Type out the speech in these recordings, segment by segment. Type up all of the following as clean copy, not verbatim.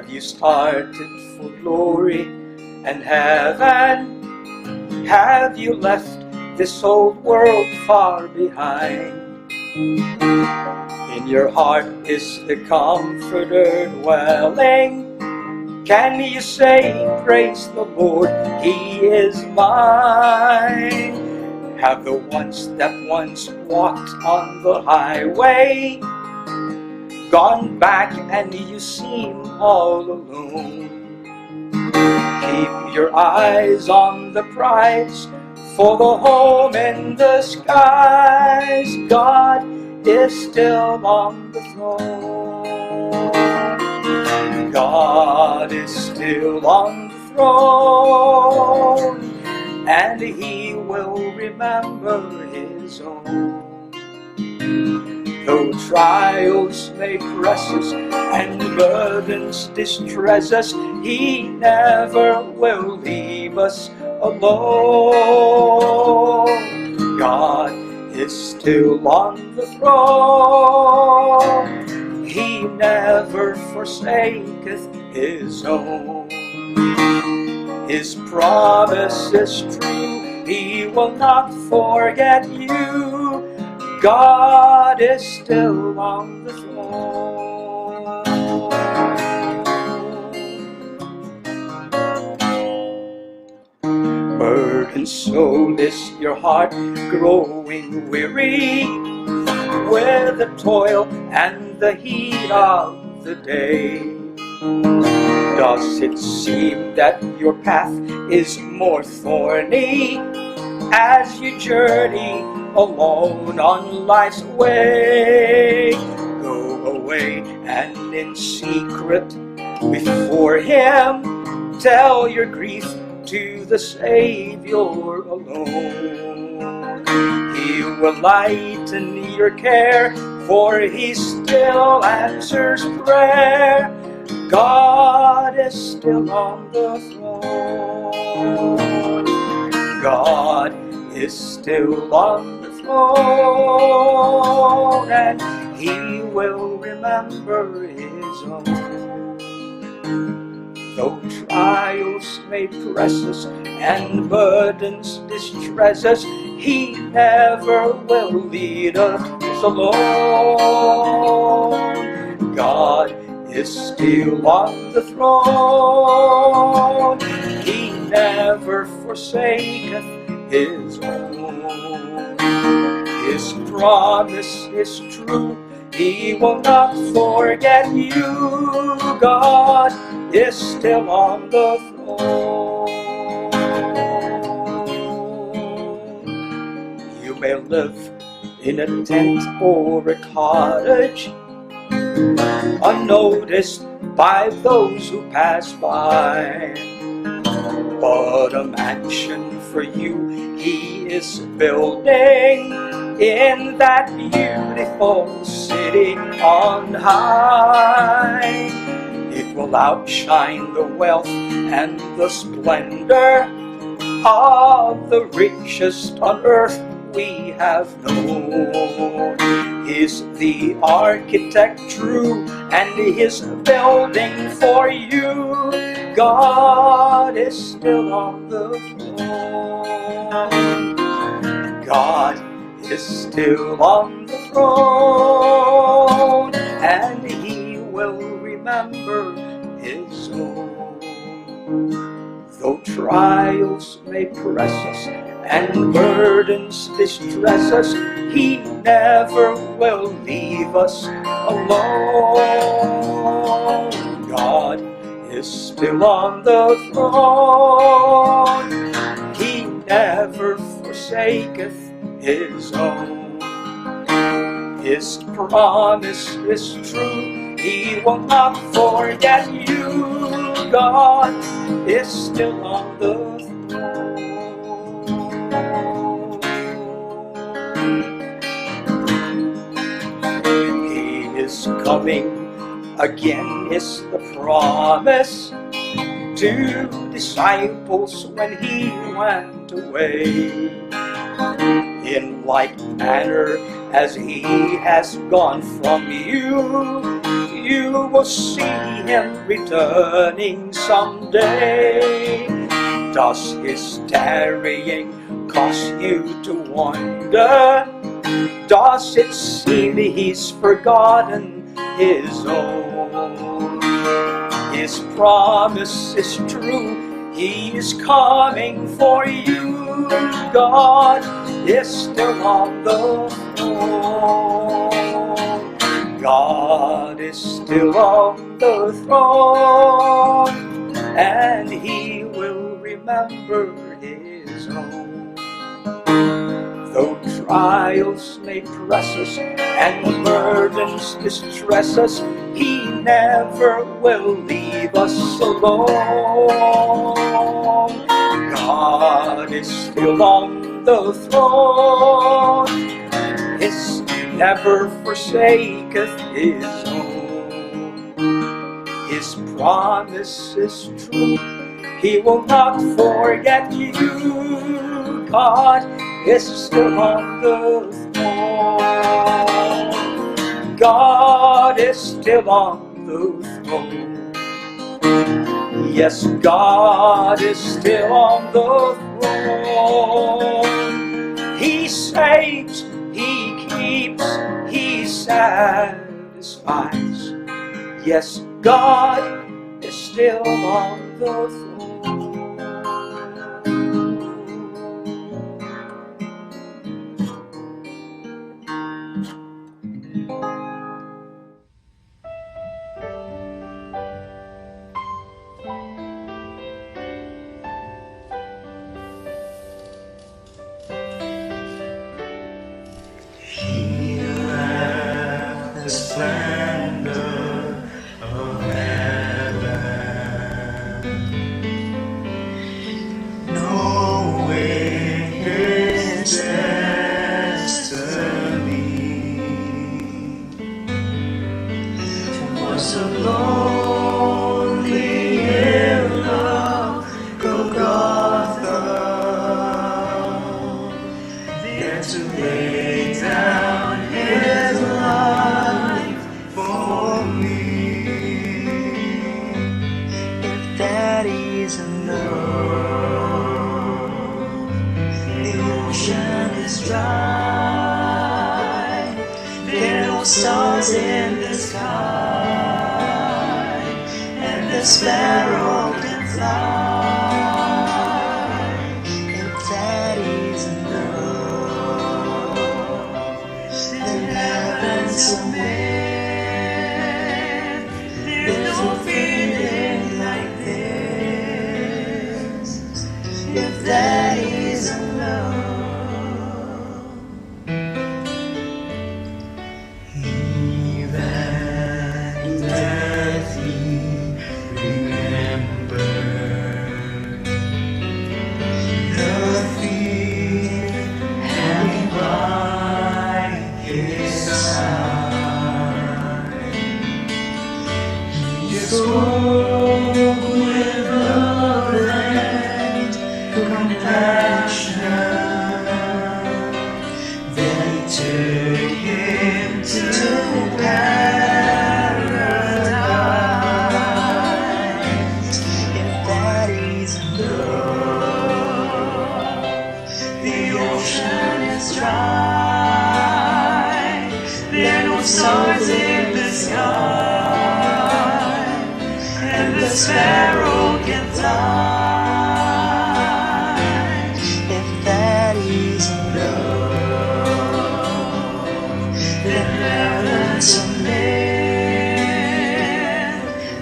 you started for glory and heaven? Have you left this old world far behind? In your heart is the Comforter dwelling. Can you say, praise the Lord, He is mine? Have the ones that once walked on the highway gone back and you seem all alone? Keep your eyes on the prize for the home in the skies. God is still on the throne. God is still on the throne, and He will remember His own. Though trials may press us and burdens distress us, He never will leave us alone. God is still on the throne. He never forsaketh His own. His promise is true, He will not forget you. God is still on the throne. Burdened soul, is your heart growing weary with the toil and the heat of the day? Does it seem that your path is more thorny as you journey alone on life's way? Go away and in secret before Him tell your grief to the Savior alone. He will lighten your care, for He still answers prayer. God is still on the throne. God is still on the throne, and He will remember His own. Though trials may press us and burdens distress us, He never will lead us alone. God is still on the throne. He never forsaketh His own. His promise is true, He will not forget you. God is still on the throne. You may live in a tent or a cottage, unnoticed by those who pass by, but a mansion for you He is building in that beautiful city on high. It will outshine the wealth and the splendor of the richest on earth we have known. Is the architect true, and His building for you? God is still on the throne. God is still on the throne, and He will remember His own. Though trials may press us and burdens distress us, He never will leave us alone. God is still on the throne. He never forsaketh His own. His promise is true, He will not forget you. God is still on the throne. He is coming again is the promise to disciples when He went away. In like manner as He has gone from you, you will see him returning someday. Does his tarrying cause you to wonder? Does it seem he's forgotten his own? His promise is true, he is coming for you. God is still on the throne. God is still on the throne, and he will remember his own. Though trials may press us and burdens distress us, he never will leave us alone. God is still on the throne, he never forsaketh his own. His promise is true, he will not forget you. God is still on the throne. God is still on the throne. Yes, God is still on the throne. He saves, he keeps, he satisfies. Yes, God is still on the throne. The splendor of heaven, knowing his destiny, was a lonely hill of Golgotha, there to lay down his life for me. If that isn't love, the ocean is dry, there are no stars in the sky, and the sparrow can fly. If that isn't love, then heaven's a man. There's no feeling like this. If that isn't love, even death he remembered. The thief hanging by his side, he spoke with love and compassion. Then he took him to paradise. If that isn't love, the ocean is dry, there are no stars in the sky, and the sparrow can fly. If that isn't love, then heaven's a man.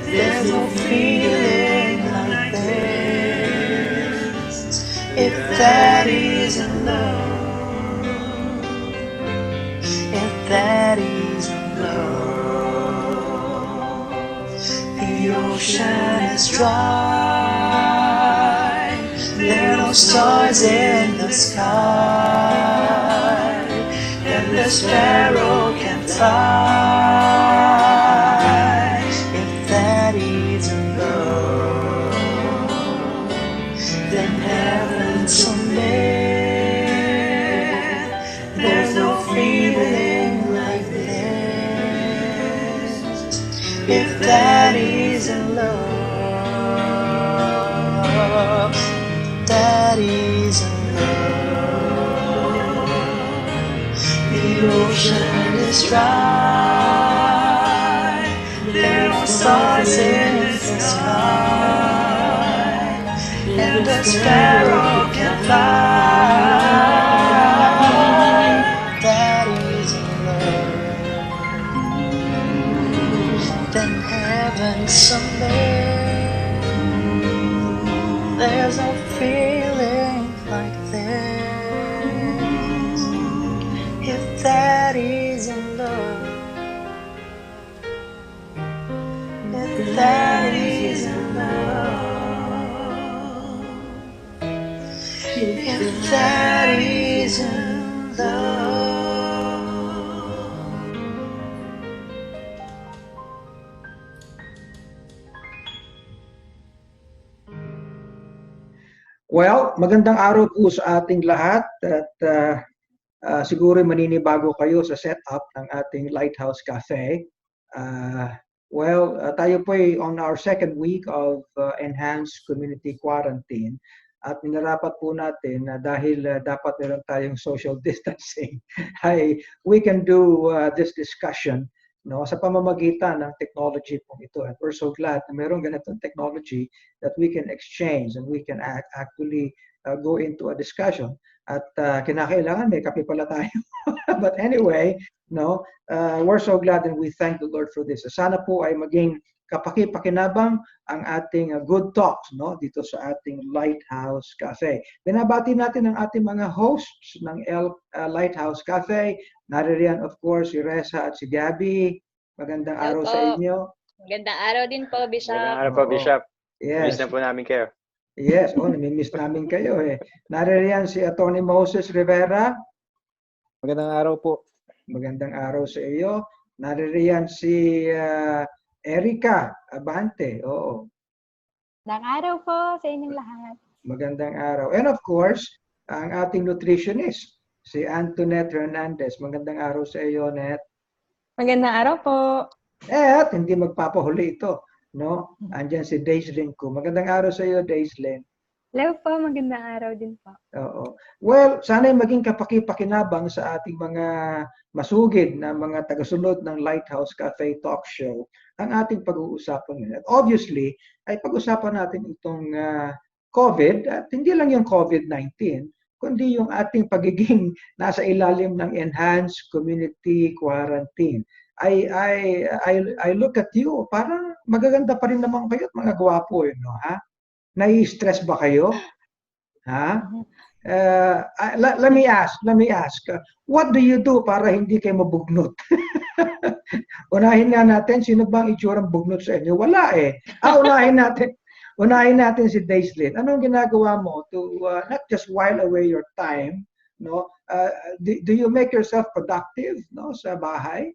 There's no feeling like this. If that isn't love, if that isn't love, the ocean is dry, there are no stars in the sky, and the sparrow can fly. If that isn't love, then heaven's a man. There's no feeling like this. If that isn't love, that isn't love. The ocean is dry, there are stars in the sky, and the sparrow can fly. That isn't love. Then heaven someday, there's no feeling like this. If that isn't love, if that isn't love, if that isn't love. Well, magandang araw po sa ating lahat at siguro maninibago kayo sa setup ng ating Lighthouse Cafe. Tayo po ay on our second week of enhanced community quarantine at minarapat po natin na dahil dapat meron tayong social distancing ay we can do this discussion sa pamamagitan ng technology po ito. And we're so glad na meron ganitong technology that we can exchange and we can actually go into a discussion. At kinakailangan may kape pala tayo. But anyway, we're so glad and we thank the Lord for this. Sana po ay maging kapaki-pakinabang ang ating good talks dito sa ating Lighthouse Cafe. Binabati natin ang ating mga hosts ng Lighthouse Cafe. Naririyan of course si Reza at si Gabby. Magandang araw sa inyo. Magandang araw din po, Bishop. Magandang araw po, Bishop. Yes. Miss na po namin kayo. Yes, namimiss namin kayo eh. Naririyan si Atty. Moses Rivera. Magandang araw po. Magandang araw sa iyo. Naririyan si Erica Abante. Oo. Magandang araw po sa inyong lahat. Magandang araw. And of course, ang ating nutritionist, si Antoinette Hernandez. Magandang araw sa iyo, Net. Magandang araw po. At hindi magpapahuli ito. Andyan si Daislyn ko. Magandang araw sa iyo, Daislyn. Hello po, magandang araw din po. Oo. Well, sana'y maging kapaki-pakinabang sa ating mga masugid na mga tagasunod ng Lighthouse Cafe Talk Show ang ating pag-uusapan ngayon. At obviously, ay pag-usapan natin itong COVID at hindi lang yung COVID-19, kundi yung ating pagiging nasa ilalim ng enhanced community quarantine. I look at you, parang magaganda pa rin naman kayo at mga gwapo, ha? Nai-stress ba kayo? Ha? Let me ask, what do you do para hindi kayo mabugnot? Unahin nga natin, sino bang itsurang bugnot sa inyo? Wala eh. Unahin natin si Daislyn. Anong ginagawa mo to not just while away your time, do you make yourself productive, sa bahay?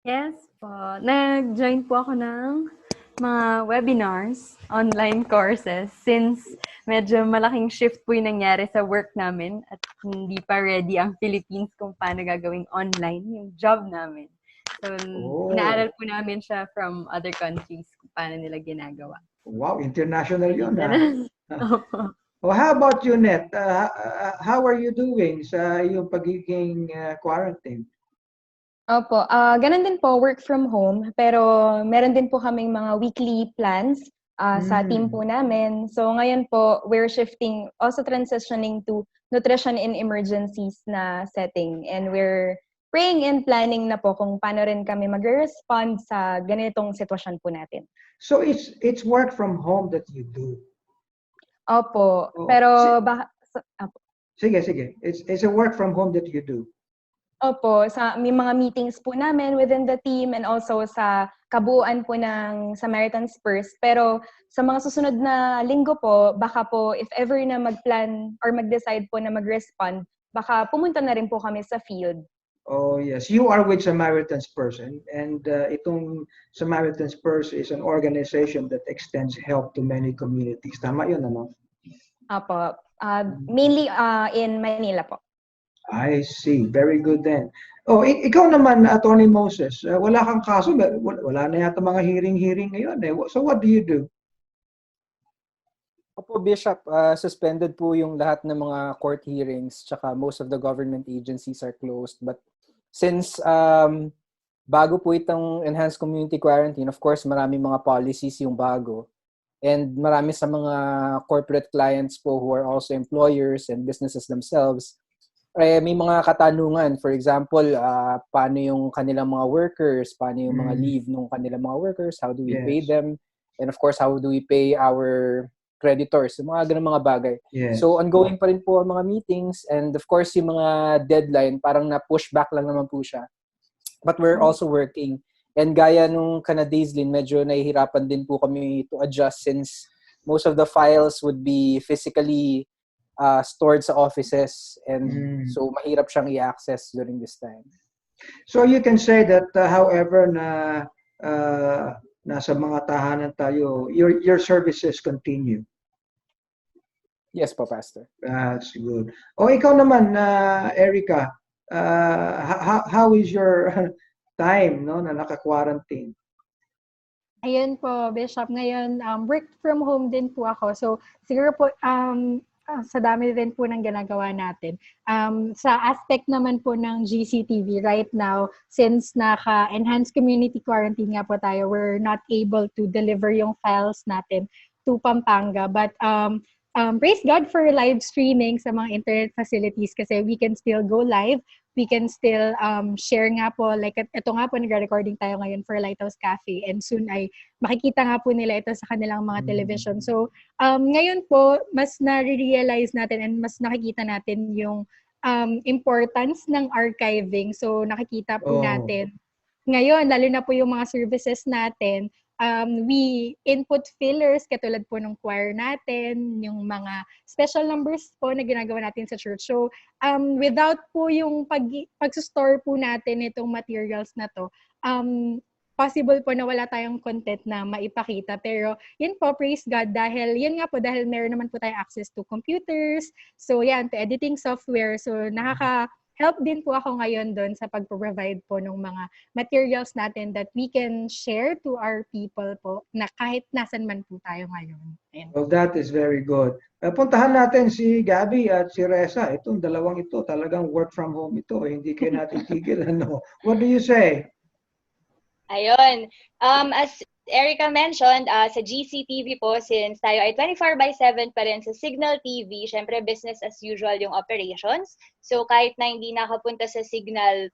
Yes po. Nag-join po ako ng mga webinars, online courses, since medyo malaking shift po yung nangyari sa work namin at hindi pa ready ang Philippines kung paano gagawing online yung job namin. So, inaaral po namin siya from other countries kung paano nila ginagawa. Wow, international yun, ha? Opo. Well, how about you, Net? How are you doing sa iyong pagiging quarantine? Opo, ganun din po, work from home. Pero meron din po kaming mga weekly plans sa team po namin. So ngayon po, we're shifting, also transitioning to nutrition in emergencies na setting. And we're praying and planning na po kung paano rin kami mag-respond sa ganitong sitwasyon po natin. So it's work from home that you do? Opo, pero Sige. It's a work from home that you do? Opo, may mga meetings po namin within the team and also sa kabuuan po ng Samaritan Spurs. Pero sa mga susunod na linggo po, baka po if ever na mag-plan or mag-decide po na mag-respond, baka pumunta na rin po kami sa field. Oh yes, you are with Samaritan Spurs and itong Samaritan Spurs is an organization that extends help to many communities. Tama yun, ano? Opo, mainly in Manila po. I see. Very good then. Oh, ikaw naman, Attorney Moses, wala kang kaso, wala na yata mga hearing ngayon eh. So what do you do? Opo, Bishop, suspended po yung lahat ng mga court hearings, tsaka most of the government agencies are closed. But since bago po itong enhanced community quarantine, of course, marami mga policies yung bago. And marami sa mga corporate clients po who are also employers and businesses themselves, may mga katanungan. For example, paano yung kanilang mga workers, paano yung mga leave ng kanilang mga workers, how do we pay them, and of course, how do we pay our creditors, yung mga ganun mga bagay. So, ongoing pa rin po ang mga meetings, and of course, yung mga deadline, parang na-push back lang naman po siya. But we're also working. And gaya nung Canadaislin, medyo nahihirapan din po kami to adjust since most of the files would be physically stored sa offices, and so mahirap siyang i-access during this time. So you can say that however na nasa mga tahanan tayo, your services continue. Yes po, Pastor. That's good. O ikaw naman, Erica, how is your time na naka-quarantine? Ayun po, Bishop. Ngayon, work from home din po ako. So, siguro po, sa dami rin po ng ginagawa natin. Sa aspect naman po ng GCTV right now, since naka-enhanced community quarantine nga po tayo, we're not able to deliver yung files natin to Pampanga. But praise God for live streaming sa mga internet facilities kasi we can still go live. We can still share nga po, like ito nga po, nag-recording tayo ngayon for Lighthouse Cafe, and soon ay makikita nga po nila ito sa kanilang mga television. So, ngayon po, mas na-realize natin and mas nakikita natin yung importance ng archiving. So, nakikita po natin ngayon, lalo na po yung mga services natin, we input fillers katulad po ng choir natin, yung mga special numbers po na ginagawa natin sa church. So, without po yung pag-store po natin itong materials na to, possible po na wala tayong content na maipakita. Pero yun po, praise God, dahil meron naman po tayong access to computers, so yan, to editing software. So, help din po ako ngayon doon sa pag-provide po ng mga materials natin that we can share to our people po na kahit nasan man po tayo ngayon. Ayan. Well, that is very good. Puntahan natin si Gabby at si Reza. Itong dalawang ito, talagang work from home ito. Hindi kayo natin tigil. What do you say? Ayun. As Erica mentioned, sa GCTV po, since tayo ay 24/7 pa rin sa Signal TV, syempre business as usual yung operations. So kahit na hindi nakapunta sa Signal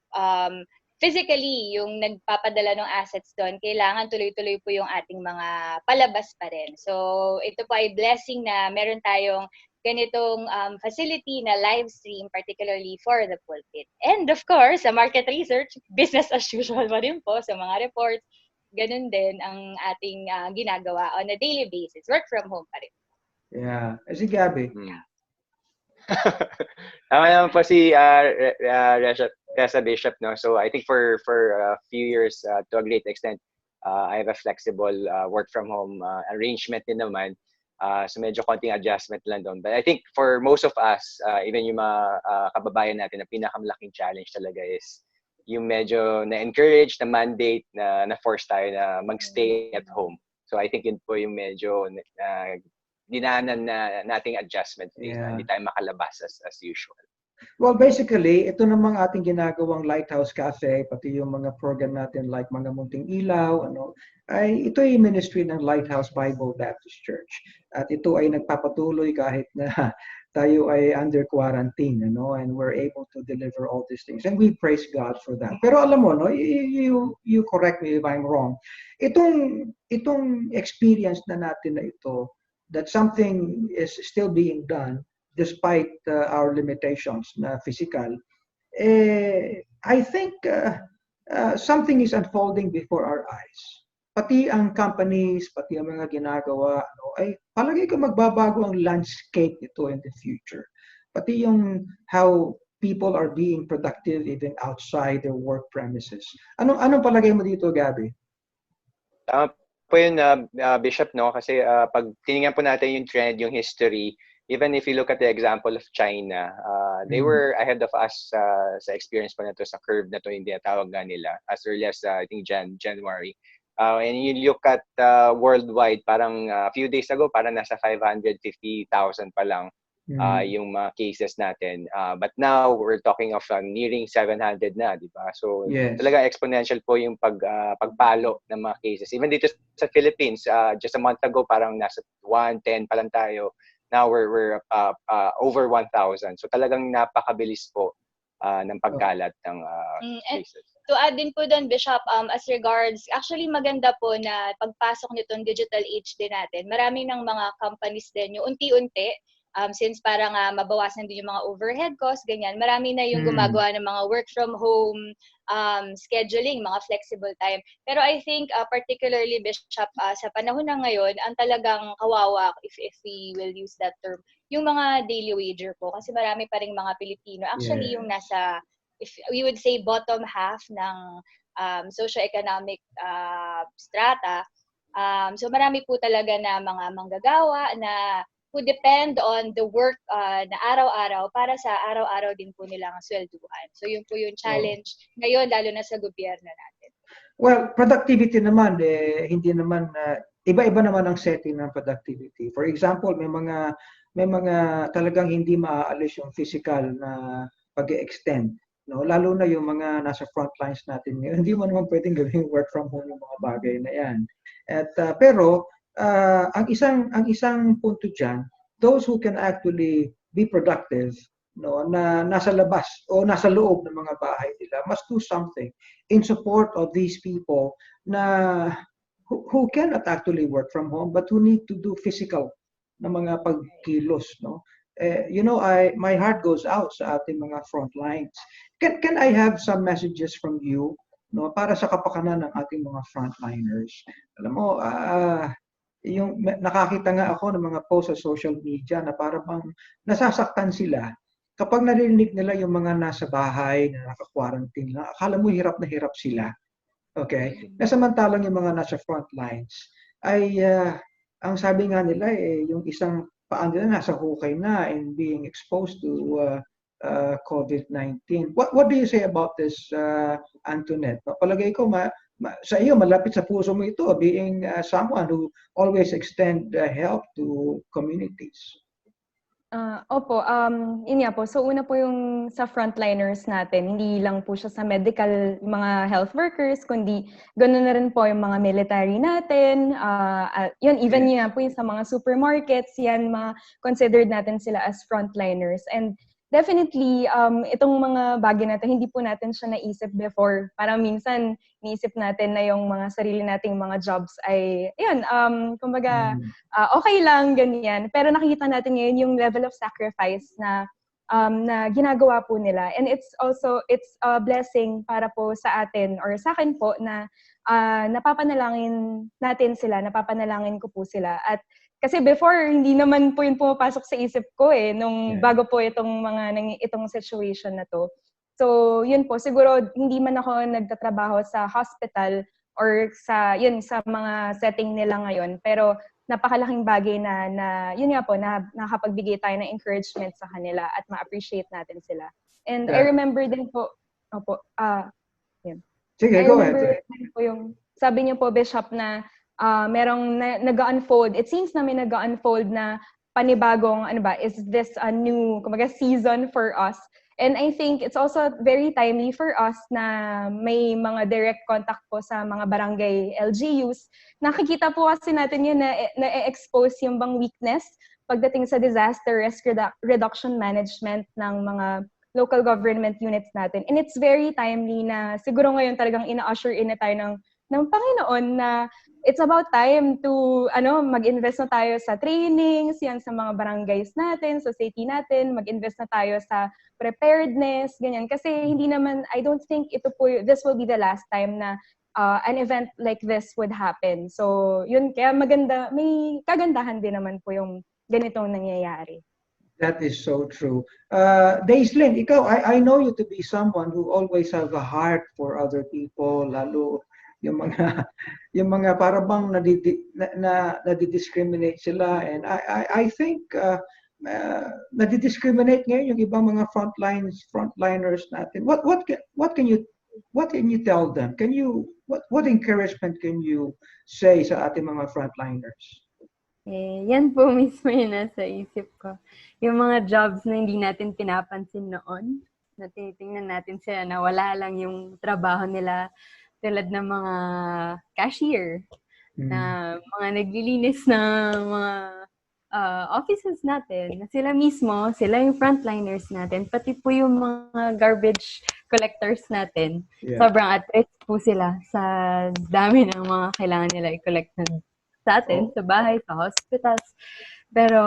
physically, yung nagpapadala ng assets doon, kailangan tuloy-tuloy po yung ating mga palabas pa rin. So ito po ay blessing na meron tayong ganitong facility na live stream, particularly for the pulpit. And of course, sa market research, business as usual pa rin po sa mga reports. Ganun din ang ating ginagawa on a daily basis. Work from home pa rin. Yeah. Si Gabby. Tama naman po si Reza Bishop, no? So I think for a few years, to a great extent, I have a flexible work from home arrangement din naman. So medyo konting adjustment lang doon. But I think for most of us, even yung mga kababayan natin, na pinakamalaking challenge talaga is yung medyo na-encourage, na-mandate, na-force tayo na mag-stay at home. So I think yun po yung medyo dinanan na nating adjustment. Hindi tayo makalabas as usual. Well, basically, ito namang ating ginagawang Lighthouse Cafe, pati yung mga program natin like Mga Munting Ilaw, ito ay ministry ng Lighthouse Bible Baptist Church. At ito ay nagpapatuloy kahit na tayo ay under quarantine, and we're able to deliver all these things. And we praise God for that. Pero alam mo, you correct me if I'm wrong. Itong experience na natin na ito, that something is still being done despite our limitations na physical, I think something is unfolding before our eyes. Pati ang companies, pati ang mga ginagawa, ay palagi ka magbabago ang landscape nito in the future. Pati yung how people are being productive even outside their work premises. Anong palagay mo dito, Gabby? Tama po yun, Bishop, no? Kasi pag tinignan po natin yung trend, yung history, even if you look at the example of China, they were ahead of us sa experience pa na to, sa curve na to, hindi tawag nga nila, as early as I think January. And you look at worldwide, parang a few days ago, parang nasa 550,000 pa lang yung mga cases natin. But now, we're talking of nearing 700 na, di ba? So, talaga exponential po yung pagpalo ng mga cases. Even dito sa Philippines, just a month ago, parang nasa 110 pa lang tayo. Now, we're over 1,000. So, talagang napakabilis po ng pagkalat ng cases. To add din po doon, Bishop, as regards, actually maganda po na pagpasok nitong digital age din natin, marami ng mga companies din yung unti-unti, since parang mabawasan din yung mga overhead costs, ganyan, marami na yung gumagawa ng mga work from home scheduling, mga flexible time. Pero I think particularly, Bishop, sa panahon na ngayon, ang talagang kawawa, if we will use that term, yung mga daily wager po. Kasi marami pa rin mga Pilipino. Actually, yung nasa, if we would say, bottom half ng socio-economic strata. So marami po talaga na mga manggagawa na who depend on the work na araw-araw para sa araw-araw din po nilang swelduhan. So yun po yung challenge ngayon, lalo na sa gobyerno natin. Well, productivity naman, hindi naman, iba-iba naman ang setting ng productivity. For example, may mga talagang hindi maaalis yung physical na pag-extend. No, lalo na yung mga nasa front lines natin ngayon, hindi mo naman pwedeng gawing work from home yung mga bagay na yan. At pero ang isang punto diyan, those who can actually be productive, no, na nasa labas o nasa loob ng mga bahay nila must do something in support of these people na who cannot actually work from home but who need to do physical na mga pagkilos, no. You know, my heart goes out sa ating mga front lines. Can I have some messages from you, no, para sa kapakanan ng ating mga frontliners? Alam mo, yung nakakita nga ako ng mga posts sa social media na para bang nasasaktan sila kapag narinig nila yung mga nasa bahay na naka-quarantine lang. Akala mo hirap na hirap sila. Okay? Nasamantalang yung mga nasa front lines ay ang sabi nga nila yung isang paan nila nasa hukay na and being exposed to COVID-19. What do you say about this, Antoinette? Palagay ko sa iyo malapit sa puso mo ito, being someone who always extend help to communities. Opo, yun nga po. So una po yung sa frontliners natin, hindi lang po siya sa medical, mga health workers, kundi ganoon na rin po yung mga military natin. Yun, even yun po yung sa mga supermarkets, yan, mga considered natin sila as frontliners. And definitely, itong mga bagay natin, hindi po natin siya naisip before. Parang minsan, naisip natin na yung mga sarili nating mga jobs ay, yun, kumbaga, okay lang, ganyan. Pero nakikita natin ngayon yung level of sacrifice na ginagawa po nila. And it's a blessing para po sa atin, or sa akin po, na napapanalangin natin sila, napapanalangin ko po sila. At kasi before, hindi naman po yun pumapasok sa isip ko nung bago po itong situation na to. So, yun po, siguro hindi man ako nagtatrabaho sa hospital or sa mga setting nila ngayon, pero napakalaking bagay na yun nga po, na nakapagbigay tayo ng encouragement sa kanila at ma-appreciate natin sila. And I remember din po, yun. Sige, go ahead. I remember din po yung, sabi niyo po, Bishop, na merong nag-unfold. It seems na may nag-unfold na panibagong, is this a new, kumbaga, season for us? And I think it's also very timely for us na may mga direct contact po sa mga barangay LGUs. Nakikita po kasi natin yun na expose yung bang weakness pagdating sa disaster risk reduction management ng mga local government units natin. And it's very timely na siguro ngayon talagang ina-usher in na tayo ng Panginoon na it's about time to mag-invest na tayo sa trainings, yan sa mga barangays natin, society natin, mag-invest na tayo sa preparedness, ganyan. Kasi hindi naman, I don't think this will be the last time na an event like this would happen. So, yun, kaya maganda, may kagandahan din naman po yung ganitong nangyayari. That is so true. Daislin, ikaw, I know you to be someone who always have a heart for other people, lalo yung mga para bang nadidiscriminate sila, and I think nadidiscriminate ngayon yung ibang mga frontliners natin. What can you tell them? What encouragement can you say sa ating mga frontliners? Yan po mismo yung nasa isip ko. Yung mga jobs na hindi natin pinapansin noon, na tinitingnan natin sila na wala lang yung trabaho nila, tulad ng mga cashier, na mga naglilinis ng mga offices natin, na sila mismo, sila yung frontliners natin, pati po yung mga garbage collectors natin. Yeah. Sobrang at risk po sila sa dami ng mga kailangan nila i-collect sa atin, sa bahay, sa hospitals. Pero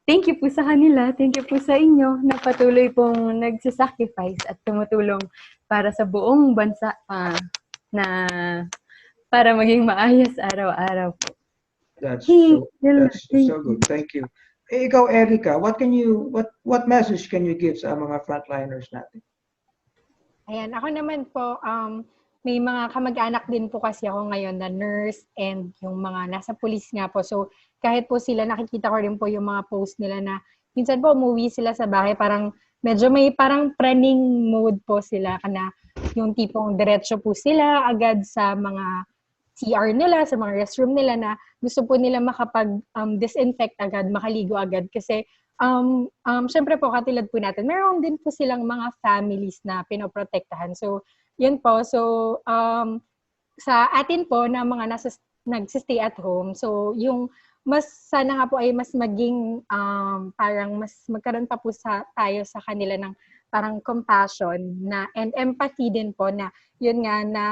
thank you po sa kanila, thank you po sa inyo na patuloy pong nagsasacrifice at tumutulong para sa buong bansa na para maging maayos araw-araw po. That's so good. Thank you. Ikaw, Erica, what message can you give sa mga frontliners natin? Ayan, ako naman po, may mga kamag-anak din po kasi ako ngayon na nurse and yung mga nasa police nga po. So, kahit po sila, nakikita ko rin po yung mga post nila na minsan po umuwi sila sa bahay, parang medyo may parang praning mode po sila na yung tipong diretso po sila agad sa mga CR nila, sa mga restroom nila na gusto po nila makapag-disinfect agad, makaligo agad. Kasi, syempre po, katulad po natin, meron din po silang mga families na pinoprotektahan. So, yun po. So, sa atin po na mga nagsistay at home, so yung mas sana nga po ay mas maging parang mas magkaroon pa po tayo sa kanila ng parang compassion na and empathy din po na yun nga na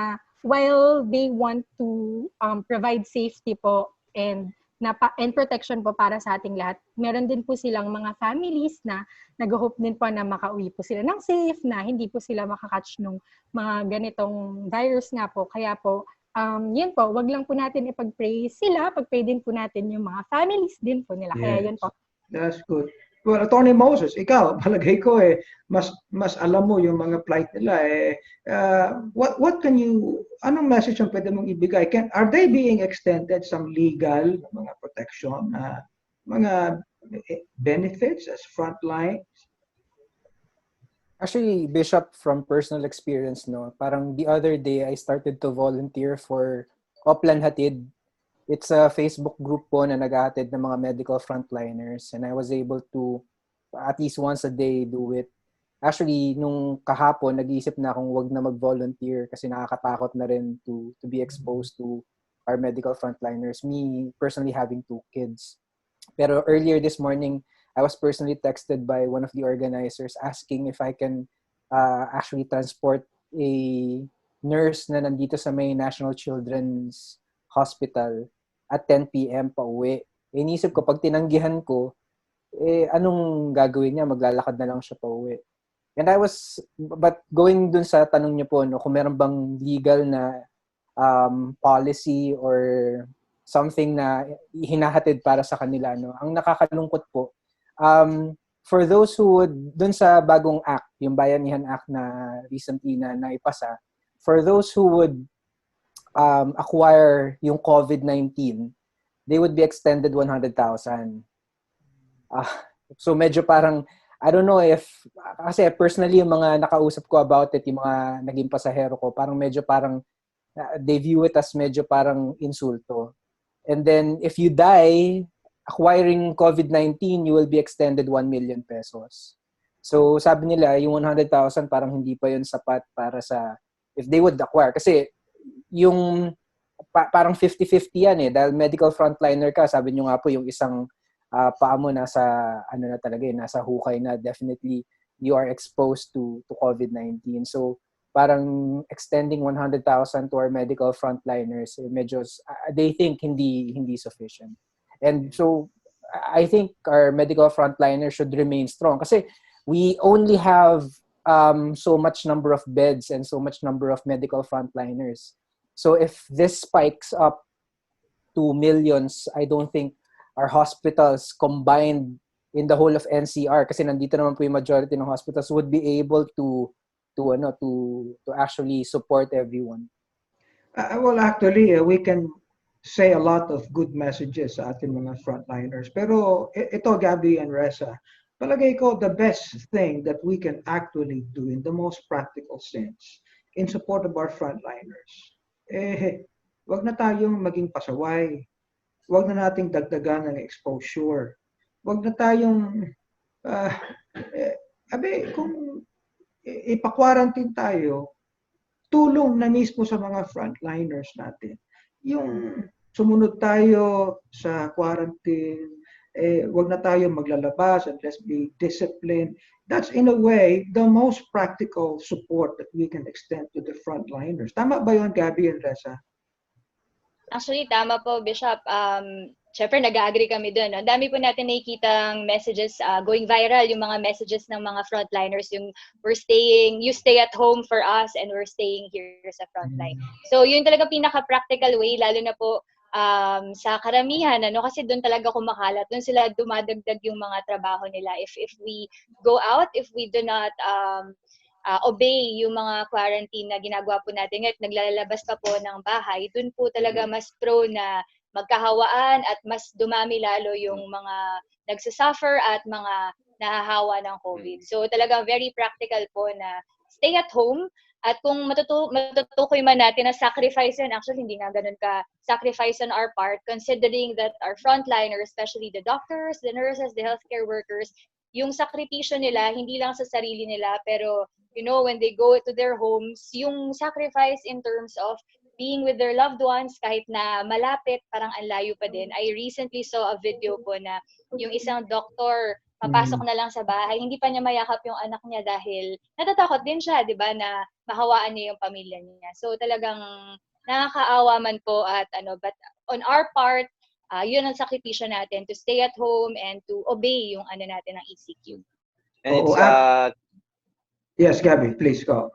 while they want to provide safety po and protection po para sa ating lahat, meron din po silang mga families na nag-hope din po na makauwi po sila ng safe, na hindi po sila makakatch ng mga ganitong virus nga po. Kaya po, yun po, wag lang po natin ipag-pray sila, pag-pray din po natin yung mga families din po nila. Kaya yun po. That's good. Well, Attorney Moses, ikaw, palagay ko mas alam mo yung mga plight nila what can you, anong message ang pwede mong ibigay? Are they being extended some legal mga protection, mga benefits as frontline? Actually, Bishop, from personal experience, no, parang the other day I started to volunteer for Oplan Hatid. It's a Facebook group po na naghahatid ng mga medical frontliners, and I was able to at least once a day do it. Actually, nung kahapon, nag-iisip na akong wag na mag-volunteer kasi nakakatakot na rin to be exposed to our medical frontliners. Me, personally, having 2 kids. Pero earlier this morning, I was personally texted by one of the organizers asking if I can actually transport a nurse na nandito sa may National Children's Hospital at 10 p.m. pa uwi. Inisip ko, pag tinanggihan ko, anong gagawin niya? Maglalakad na lang siya pa uwi. And but going dun sa tanong niyo po, no, kung meron bang legal na policy or something na hinahatid para sa kanila, no? Ang nakakalungkot po, for those who would, dun sa bagong act, yung Bayanihan Act na recently na naipasa, for those who would acquire yung COVID-19, they would be extended 100,000. So medyo parang, I don't know if, kasi personally yung mga nakausap ko about it, yung mga naging pasahero ko, parang medyo parang, they view it as medyo parang insulto. And then if you die, acquiring COVID-19, you will be extended 1 million pesos. So sabi nila, yung 100,000 parang hindi pa yun sapat para sa, if they would acquire. Kasi yung parang 50-50 yan dahil medical frontliner ka, sabi nyo nga po yung isang paa mo nasa ano na talaga nasa hukay na, definitely you are exposed to COVID-19. So parang extending 100,000 to our medical frontliners, medyo they think hindi sufficient. And so I think our medical frontliners should remain strong kasi we only have so much number of beds and so much number of medical frontliners. So if this spikes up to millions, I don't think our hospitals combined in the whole of NCR, kasi nandito naman po yung majority ng hospitals, would be able to actually support everyone. Well, actually, we can say a lot of good messages sa ating mga frontliners. Pero ito, Gabby and Reza, palagay ko the best thing that we can actually do in the most practical sense in support of our frontliners, wag na tayong maging pasaway. Wag na nating dagdagan ng exposure. Wag na tayong, uh, kung ipa-quarantine tayo, tulong na mismo sa mga frontliners natin. Yung sumunod tayo sa quarantine, wag na tayo maglalabas and let's be disciplined. That's in a way the most practical support that we can extend to the frontliners. Tama ba yun, Gabby and Reza? Actually, tama po, Bishop. Syempre, nag-agree kami dun. Ang dami po natin nakikitang messages going viral, yung mga messages ng mga frontliners, yung you stay at home for us and we're staying here sa frontline. So, yun talaga pinaka-practical way, lalo na po sa karamihan, kasi doon talaga kumakalat. Doon sila dumadagdag yung mga trabaho nila. If we go out, if we do not obey yung mga quarantine na ginagawa po natin at naglalabas pa po ng bahay, dun po talaga mas pro na magkahawaan at mas dumami lalo yung mga nagsasuffer at mga nahahawa ng COVID. So talaga very practical po na stay at home at kung matutukoy man natin na sacrifice yun, actually hindi nga ganun ka sacrifice on our part considering that our frontliners, especially the doctors, the nurses, the healthcare workers, yung sakripisyo nila, hindi lang sa sarili nila, pero when they go to their homes, yung sacrifice in terms of being with their loved ones, kahit na malapit, parang ang layo pa din. I recently saw a video po na yung isang doctor, papasok na lang sa bahay, hindi pa niya mayakap yung anak niya dahil natatakot din siya, di ba, na mahawaan niya yung pamilya niya. So talagang nakakaawa man po at but on our part, yun ang sakripisyo natin, to stay at home and to obey yung natin ng ECQ. And it's yes, Gabby, please go.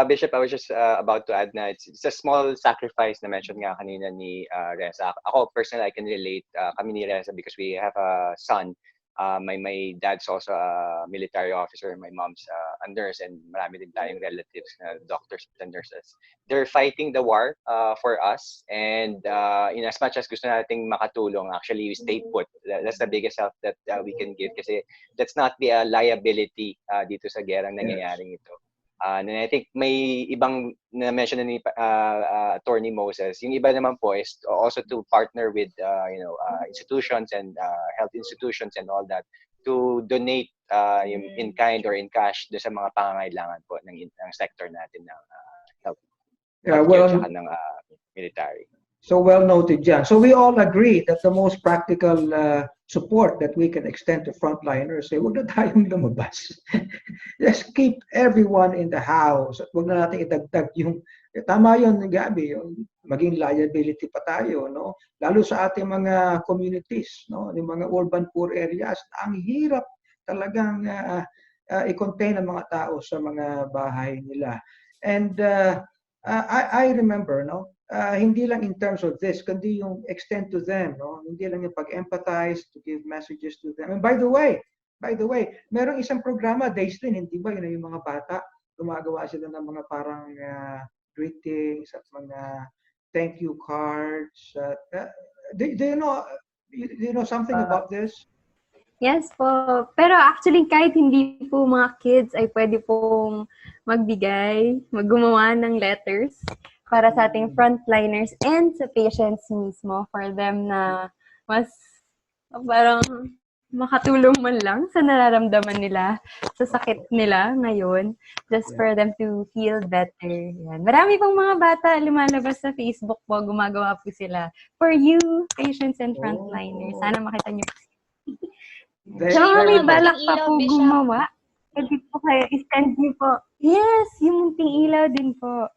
Bishop, I was just about to add na it's a small sacrifice na mentioned nga kanina ni Reza. Ako personally, I can relate kami ni Reza because we have a son. My dad's also a military officer. My mom's a nurse, and marami din tayong relatives na doctors and nurses. They're fighting the war for us, and in as much as gusto nating makatulong, actually we stay put. That's the biggest help that we can give kasi let's not be a liability dito sa gerang nangyayaring ito. And I think may ibang na-mention na ni Attorney Moses. Yung iba naman po is also to partner with institutions and health institutions and all that to donate in kind or in cash do sa mga pangangailangan po ng sector natin ng health. Healthcare tsaka ng military. So well noted, Jan. So we all agree that the most practical support that we can extend to frontliners, huwag na tayong lumabas. Just keep everyone in the house. At huwag na natin idagdag yung, tama yun, Gabi, yung maging liability pa tayo, no? Lalo sa ating mga communities, no? Yung mga urban poor areas, ang hirap talagang i-contain ang mga tao sa mga bahay nila. And I remember, no? Hindi lang in terms of this, kundi yung extend to them, no? Hindi lang yung pag-empathize, to give messages to them. And by the way, merong isang programa, Daystream, hindi ba yun yung mga bata, gumagawa sila ng mga parang greetings at mga thank you cards. Do you know something about this? Yes po. Pero actually, kahit hindi po mga kids ay pwede pong magbigay, gumawa ng letters para sa ating frontliners and sa patients mismo for them na mas parang makatulong man lang sa nararamdaman nila, sa sakit nila ngayon, just for them to feel better. Yan. Marami pong mga bata lumalabas sa Facebook po, gumagawa po sila for you, patients and frontliners. Sana makita niyo po. So, may balak pa po gumawa. Pwede po kayo, i-send niyo po. Yes, yung munting ilaw din po.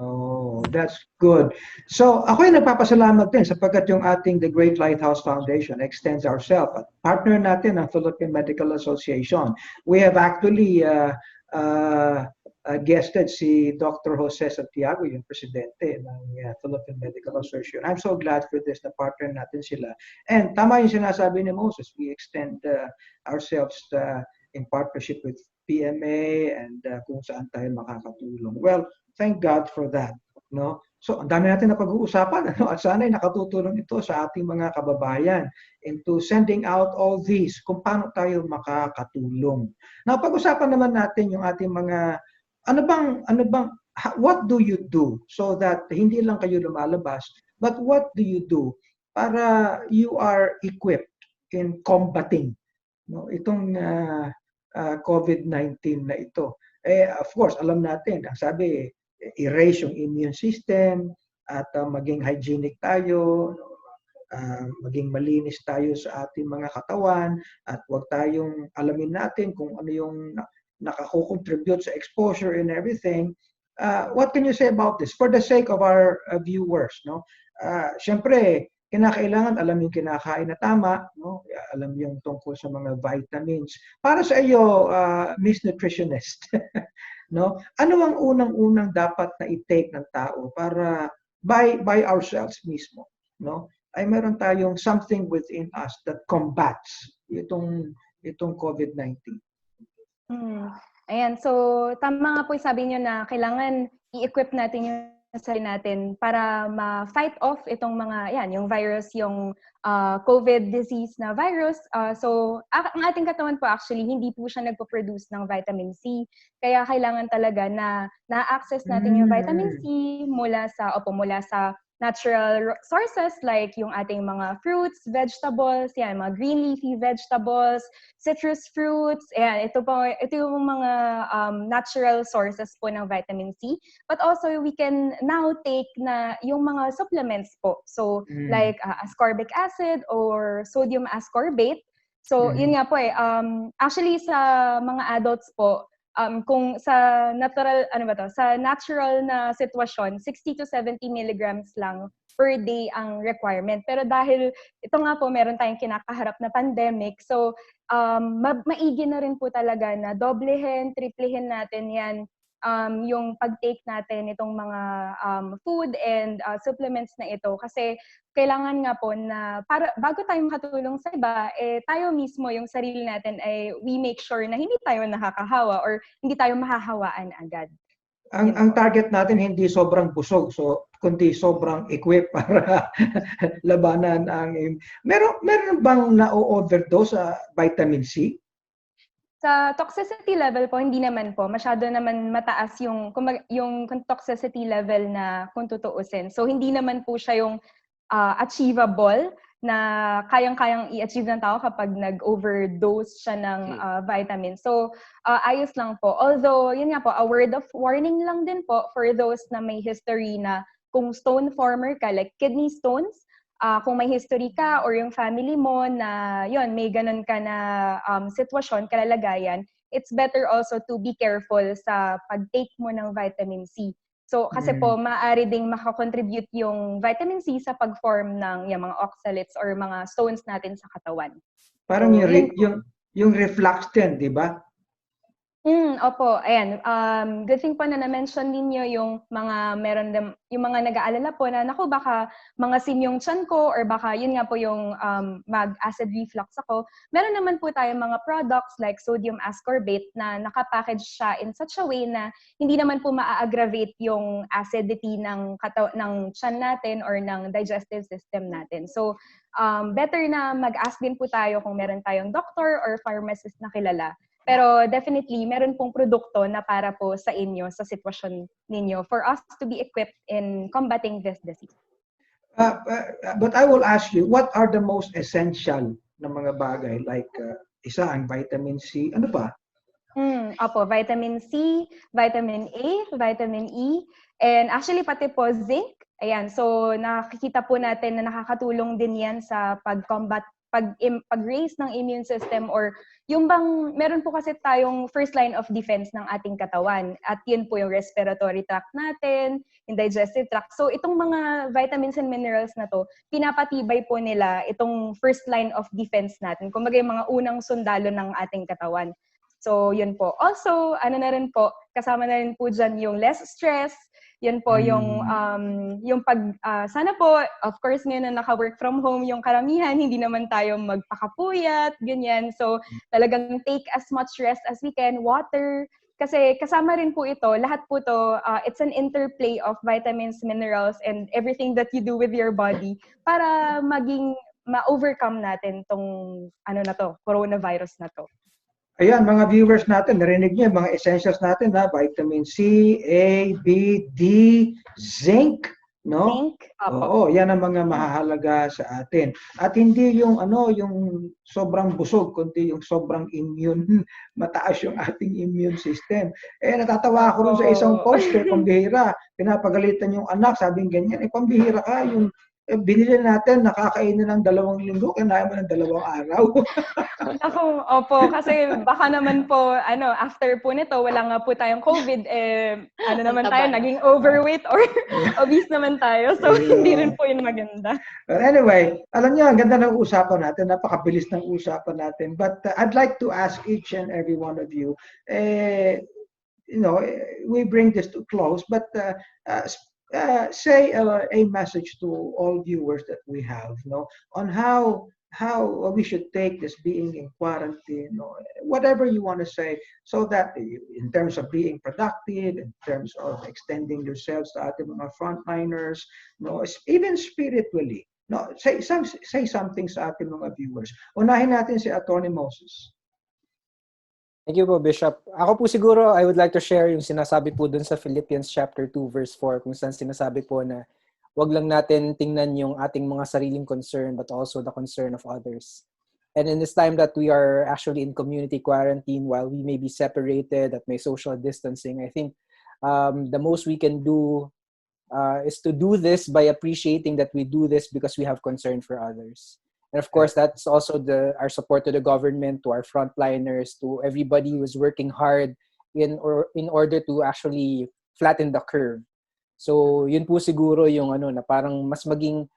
Oh, that's good. So, ako yung nagpapasalamat din sapagkat yung ating The Great Lighthouse Foundation extends ourselves at partner natin ang Philippine Medical Association. We have actually guested si Dr. Jose Santiago, yung presidente ng Philippine Medical Association. I'm so glad for this na partner natin sila. And tama yung sinasabi ni Moses, we extend ourselves in partnership with PMA and kung saan tayo makakatulong. Well, thank God for that, no? So, ang dami natin na pag-uusapan, ano? At sana ay nakatutulong ito sa ating mga kababayan into sending out all these, kung paano tayo makakatulong. Now, pag-usapan naman natin yung ating mga, what do you do so that hindi lang kayo lumalabas, but what do you do para you are equipped in combating, no, itong COVID-19 na ito? Of course, alam natin, ang sabi, erase yung immune system at maging hygienic tayo, maging malinis tayo sa ating mga katawan at huwag tayong alamin natin kung ano yung nakakontribute sa exposure and everything. What can you say about this for the sake of our viewers, no? Syempre, kinakailangan alam yung kinakain na tama, no? Alam yung tungkol sa mga vitamins. Para sa iyo, Miss Nutritionist, no? Ano ang unang-unang dapat na i-take ng tao para by ourselves mismo, no? Ay meron tayong something within us that combats itong COVID-19. Ayan, so tama nga po yung sabi niyo na kailangan i-equip natin yung sarili natin para ma-fight off itong mga, yung virus, yung COVID disease na virus. So, ang ating katawan po actually, hindi po siya nagpo-produce ng vitamin C. Kaya kailangan talaga na na-access natin yung vitamin C mula sa natural sources like yung ating mga fruits, vegetables, mga green leafy vegetables, citrus fruits, ito yung mga natural sources po ng vitamin C. But also, we can now take na yung mga supplements po. So, like ascorbic acid or sodium ascorbate. So, yun nga po actually sa mga adults po, kung sa natural na sitwasyon, 60 to 70 milligrams lang per day ang requirement. Pero dahil ito nga po, meron tayong kinakaharap na pandemic, so maigi na rin po talaga na doblehin, triplehin natin yan, yung pag-take natin itong mga food and supplements na ito. Kasi kailangan nga po na bago tayo makatulong sa iba, tayo mismo, yung sarili natin, we make sure na hindi tayo nakakahawa or hindi tayo mahahawaan agad. Ang target natin hindi sobrang busog, kundi sobrang equipped para labanan ang... Meron bang na-overdose sa vitamin C? Sa toxicity level po, hindi naman po. Masyado naman mataas yung toxicity level na kung tutuusin. So, hindi naman po siya yung achievable na kayang-kayang i-achieve ng tao kapag nag-overdose siya ng vitamin. So, ayos lang po. Although, yun nga po, a word of warning lang din po for those na may history na kung stone former ka, like kidney stones, kung may history ka or yung family mo na yun, may ganun ka na sitwasyon, kalalagayan, it's better also to be careful sa pag-take mo ng vitamin C. So, kasi po, maaari ding makakontribute yung vitamin C sa pag-form ng mga oxalates or mga stones natin sa katawan. Parang so, yung reflux din, di ba? Opo, ayan. Good thing po na na-mention ninyo yung mga yung mga nag-aalala po na naku baka mga yung tiyan ko or baka yun nga po yung mag-acid reflux ako. Meron naman po tayong mga products like sodium ascorbate na nakapackage siya in such a way na hindi naman po maa-aggravate yung acidity ng tiyan natin or ng digestive system natin. So, better na mag-ask din po tayo kung meron tayong doctor or pharmacist na kilala. Pero definitely, meron pong produkto na para po sa inyo, sa sitwasyon ninyo, for us to be equipped in combating this disease. But I will ask you, what are the most essential na mga bagay? Like, isa ang vitamin C. Ano pa? Opo, vitamin C, vitamin A, vitamin E, and actually pati po zinc. Ayan, so nakikita po natin na nakakatulong din yan sa pag-combat pag-raise ng immune system or yung bang, meron po kasi tayong first line of defense ng ating katawan at yun po yung respiratory tract natin, yung digestive tract. So itong mga vitamins and minerals na to, pinapatibay po nila itong first line of defense natin. Kumbaga yung mga unang sundalo ng ating katawan. So yun po. Also, na rin po, kasama na rin po dyan yung less stress. Yan po yung sana po, of course ngayon na naka-work from home yung karamihan, hindi naman tayo magpakapuyat, ganyan. So talagang take as much rest as we can, water. Kasi kasama rin po ito, lahat po to, it's an interplay of vitamins, minerals, and everything that you do with your body para maging ma-overcome natin tong coronavirus na to. Ayan, mga viewers natin, narinig niyo yung mga essentials natin, vitamin C, A, B, D, zinc, no? Zinc, Oo, yan ang mga mahahalaga sa atin. At hindi yung yung sobrang busog, kundi yung sobrang immune, mataas yung ating immune system. Natatawa ako rin sa isang post, pambihira, pinapagalitan yung anak, sabing ganyan, pambihira ka, yung binili natin, nakakainin ng 2 linggo, kinain mo ng 2 araw. Opo, kasi baka naman po, after po nito, wala nga po tayong COVID, naman tayo, naging overweight or obese naman tayo. So, hindi rin po yun maganda. But anyway, alam niyo, ang ganda ng usapan natin, napakabilis ng usapan natin. But I'd like to ask each and every one of you, we bring this to close, but say a message to all viewers that we have, on how we should take this being in quarantine, whatever you want to say, so that in terms of being productive, in terms of extending yourselves to ating mga frontliners, even spiritually, say something sa ating mga viewers. Unahin natin si Atty. Moses. Thank you po, Bishop. Ako po siguro, I would like to share yung sinasabi po dun sa Philippians chapter 2, verse 4, kung saan sinasabi po na wag lang natin tingnan yung ating mga sariling concern, but also the concern of others. And in this time that we are actually in community quarantine, while we may be separated, at may social distancing, I think the most we can do is to do this by appreciating that we do this because we have concern for others. And of course, that's also our support to the government, to our frontliners, to everybody who is working hard in order to actually flatten the curve. So, yun po siguro yung na parang mas maging,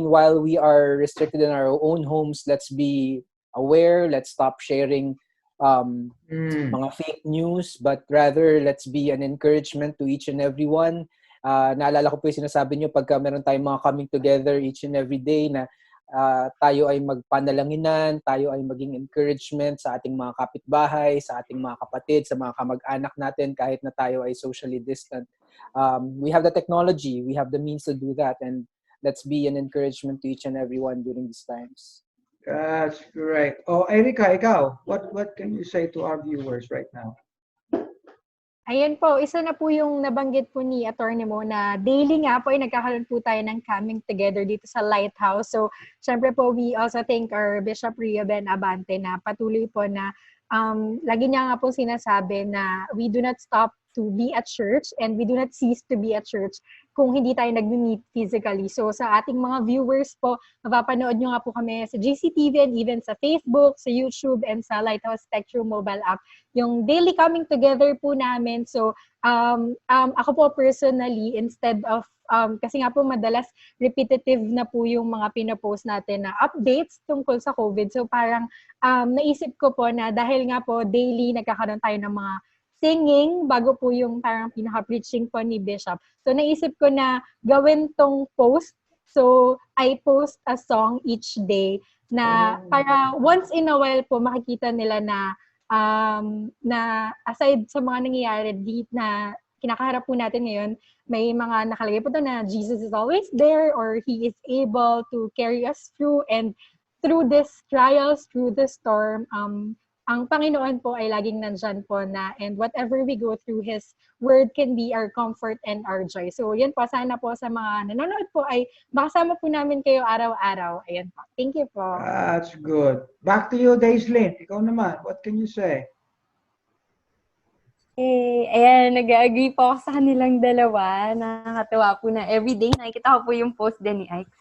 while we are restricted in our own homes, let's be aware, let's stop sharing mga fake news, but rather let's be an encouragement to each and every one. Naalala ko po yung sinasabi nyo pagka meron tayong mga coming together each and every day na tayo ay magpanalanginan, tayo ay maging encouragement sa ating mga kapitbahay, sa ating mga kapatid, sa mga kamag-anak natin kahit na tayo ay socially distant. We have the technology, we have the means to do that, and let's be an encouragement to each and everyone during these times. That's correct. Erica, ikaw, what can you say to our viewers right now? Ayan po, isa na po yung nabanggit po ni Attorney Mo na daily nga po ay nagkakaroon po tayo ng coming together dito sa Lighthouse. So, syempre po, we also thank our Bishop Rio Ben Abante na patuloy po na lagi niya nga po sinasabi na we do not stop to be at church and we do not cease to be at church kung hindi tayo nag-meet physically. So sa ating mga viewers po, mapapanood nyo nga po kami sa GCTV and even sa Facebook, sa YouTube, and sa Lighthouse Spectrum mobile app. Yung daily coming together po namin. So ako po personally, instead of kasi nga po madalas repetitive na po yung mga pinapost natin na updates tungkol sa COVID. So parang naisip ko po na dahil nga po daily nagkakaroon tayo ng mga singing bago po yung parang pinaka-preaching po ni Bishop. So naisip ko na gawin tong post. So I post a song each day na para once in a while po makikita nila na aside sa mga nangyayari na kinakaharap po natin ngayon, may mga nakalagay po doon na Jesus is always there or He is able to carry us through, and through these trials, through the storm, ang Panginoon po ay laging nandyan po na, and whatever we go through, His Word can be our comfort and our joy. So yun po, sana po sa mga nanonood po ay makasama po namin kayo araw-araw. Ayan po. Thank you po. That's good. Back to you, Daislin. Ikaw naman, what can you say? Ayan, nag-agree po ako sa kanilang dalawa. Nakakatawa po na everyday nakikita ko po yung post din ni Ike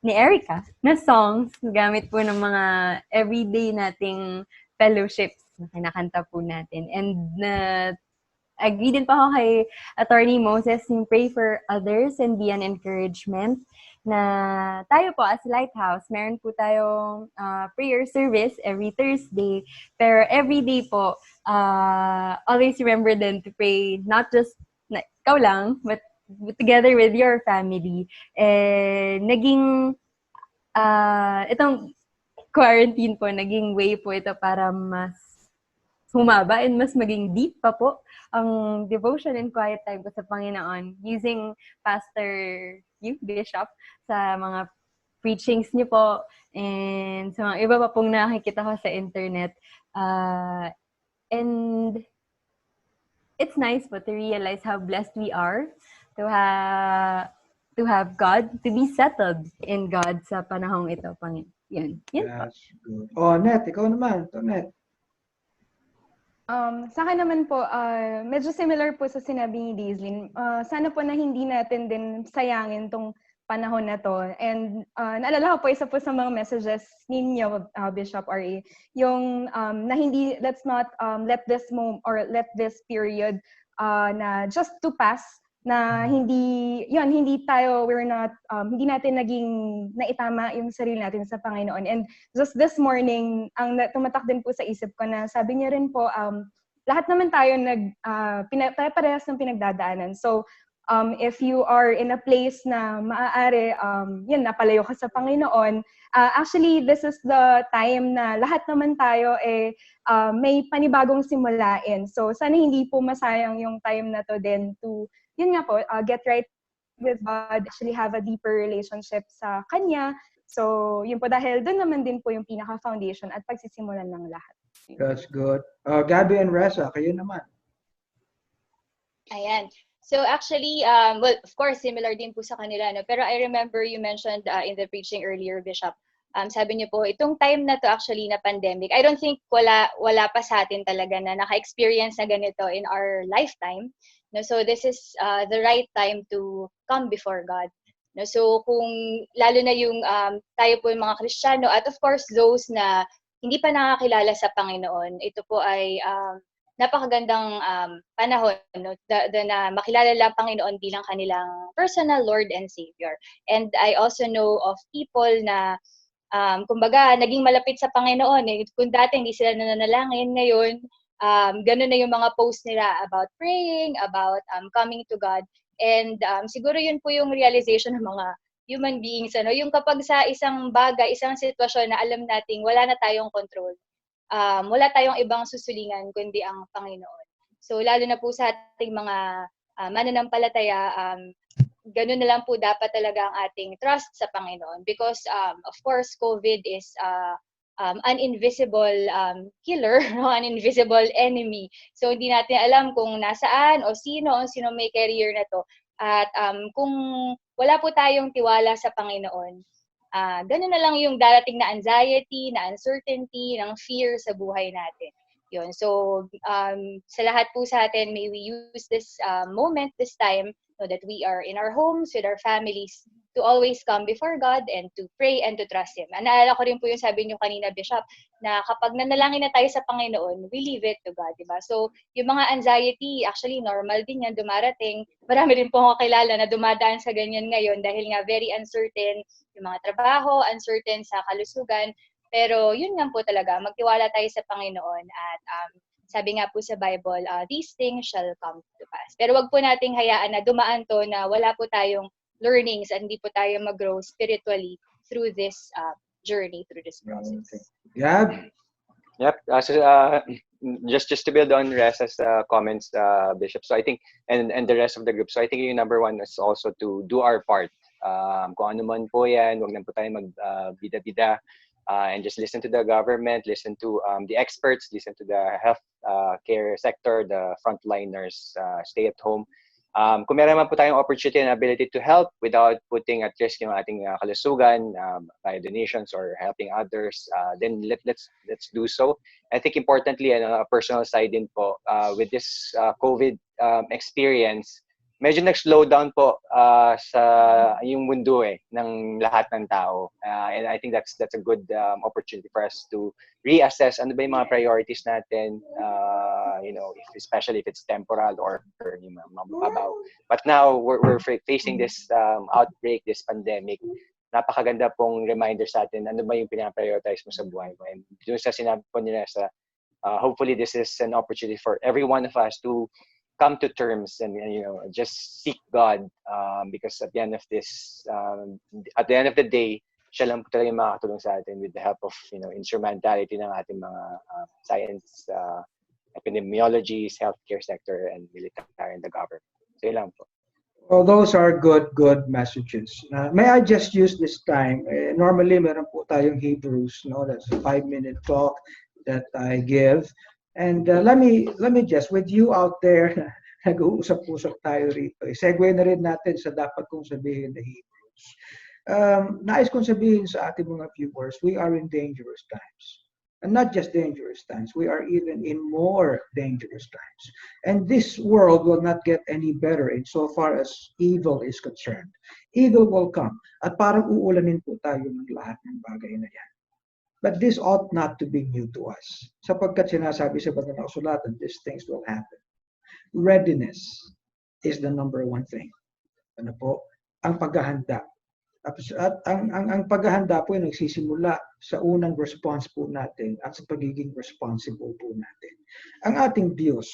ni Erica na songs gamit po ng mga everyday nating fellowships na kinakanta po natin. And agree din pa ako kay Attorney Moses yung pray for others and be an encouragement na tayo po as Lighthouse, meron po tayong prayer service every Thursday. Pero every day po, always remember then to pray not just ikaw lang, but together with your family. Naging itong quarantine po, naging way po ito para mas humaba and mas maging deep pa po ang devotion and quiet time ko sa Panginoon using Pastor Bishop sa mga preachings niyo po and sa mga iba pa pong nakikita ko sa internet. And it's nice po to realize how blessed we are to have God, to be settled in God sa panahong ito. Yan. That's good. Oh, Net, ikaw naman. Net. Sa akin naman po, medyo similar po sa sinabi ni Daislyn. Sana po na hindi natin din sayangin tong panahon na to. And naalala ko po, isa po sa mga messages ninyo, Bishop R.A., yung na hindi, let's not let this period na just to pass, na hindi natin naging naitama yung sarili natin sa Panginoon. And just this morning, ang tumatak din po sa isip ko na sabi niya rin po, lahat naman tayo parehas ng pinagdadaanan. So, if you are in a place na maaari, napalayo ka sa Panginoon, actually, this is the time na lahat naman tayo may panibagong simulain. So, sana hindi po masayang yung time na to din to get right with God, actually have a deeper relationship sa Kanya. So, yun po, dahil doon naman din po yung pinaka-foundation at pagsisimulan ng lahat. That's good. Gabby and Reza, kayo naman. Ayan. So actually, well, of course, similar din po sa kanila, no? Pero I remember you mentioned in the preaching earlier, Bishop, sabi niyo po, itong time na to actually na pandemic, I don't think wala pa sa atin talaga na naka-experience na ganito in our lifetime. No, so this is the right time to come before God. No, so kung lalo na yung tayo po yung mga Kristiyano at of course those na hindi pa nakakilala sa Panginoon, ito po ay napakagandang panahon, no, na makilala lang Panginoon bilang kanilang personal Lord and Savior. And I also know of people na kumbaga naging malapit sa Panginoon. Kung dati hindi sila nananalangin, ngayon ganun na yung mga post nila about praying, about coming to God. And siguro yun po yung realization ng mga human beings, yung kapag sa isang bagay, isang sitwasyon na alam nating wala na tayong control, wala tayong ibang susulingan kundi ang Panginoon. So lalo na po sa ating mga mananampalataya, ganun na lang po dapat talaga ang ating trust sa Panginoon because of course COVID is an invisible killer, no? An invisible enemy. So hindi natin alam kung nasaan o sino may career na to. At kung wala po tayong tiwala sa Panginoon, ganun na lang yung darating na anxiety, na uncertainty, ng fear sa buhay natin. Yun. So sa lahat po sa atin, may we use this moment, this time, so that we are in our homes with our families, to always come before God and to pray and to trust Him. Naalala ko rin po yung sabi niyo kanina, Bishop, na kapag nanalangin na tayo sa Panginoon, we leave it to God, diba? So, yung mga anxiety, actually, normal din yan, dumarating. Marami rin po ako kilala na dumadaan sa ganyan ngayon dahil nga very uncertain yung mga trabaho, uncertain sa kalusugan. Pero yun nga po talaga, magtiwala tayo sa Panginoon at sabi nga po sa Bible, these things shall come to pass. Pero wag po nating hayaan na dumaan to na wala po tayong learnings at hindi po tayo mag-grow spiritually through this journey, through this process. Okay. Gab? Yep. Just to build on Reza's comments, Bishop. So I think, and the rest of the group. So I think yung number one is also to do our part. Kung ano man po yan, wag lang po tayo mag-bida-bida. And just listen to the government, listen to the experts, listen to the health care sector, the frontliners, stay at home. Kung meron man po tayong opportunity and ability to help without putting at risk yung ating kalusugan by donations or helping others, then let's do so. I think importantly, a personal side din po, with this COVID experience, medyo nag-slow down po sa yung mundo ng lahat ng tao. And I think that's a good opportunity for us to reassess ano ba yung mga priorities natin, especially if it's temporal or yung mababaw. But now we're facing this outbreak, this pandemic. Napakaganda pong reminder sa atin ano ba yung pinaprioritize mo sa buhay mo. And doon sa sinabi po nila hopefully this is an opportunity for every one of us to come to terms and just seek God, because at the end of the day, siya lang po talaga yung makakatulong sa atin with the help of instrumentality ng ating mga science epidemiologies, healthcare sector, and military and the government. So yun lang po. Well, those are good messages. May I just use this time? Normally, meron po tayong Hebrews, no? That's a 5-minute talk that I give. And let me just, with you out there, nag-uusap-usap tayo rito. Segue na rin natin sa dapat kong sabihin na Hebrews. Nais kong sabihin sa ating mga viewers, we are in dangerous times. And not just dangerous times, we are even in more dangerous times. And this world will not get any better insofar as evil is concerned. Evil will come. At parang uulanin po tayo ng lahat ng bagay na yan. But this ought not to be new to us. Sapagkat sinasabi sa banal na kasulatan, these things will happen. Readiness is the number one thing. Ano po? Ang paghahanda. At ang paghahanda po ay nagsisimula sa unang response po natin at sa pagiging responsible po natin. Ang ating Diyos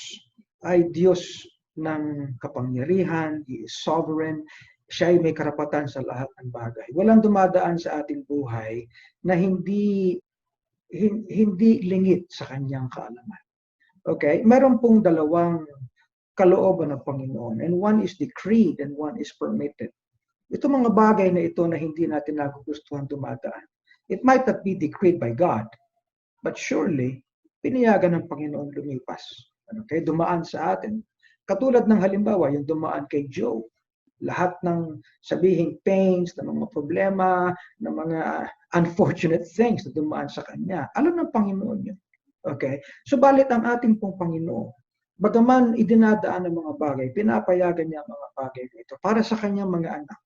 ay Diyos ng kapangyarihan, He is sovereign, siya ay may karapatan sa lahat ng bagay. Walang dumadaan sa ating buhay na hindi lingid sa kanyang kaalaman. Okay? Meron pong dalawang kalooban ng Panginoon, and one is decreed and one is permitted. Ito mga bagay na ito na hindi natin nagugustuhan dumadaan. It might not be decreed by God, but surely, pinayagan ng Panginoon lumipas. Okay? Dumaan sa atin. Katulad ng halimbawa, yung dumaan kay Job. Lahat ng sabihing pains, ng mga problema, ng mga unfortunate things na dumaan sa kanya. Alam ng Panginoon yun. Okay? Subalit ang ating pong Panginoon, bagaman idinadaan ng mga bagay, pinapayagan niya ang mga bagay ito para sa kanyang mga anak.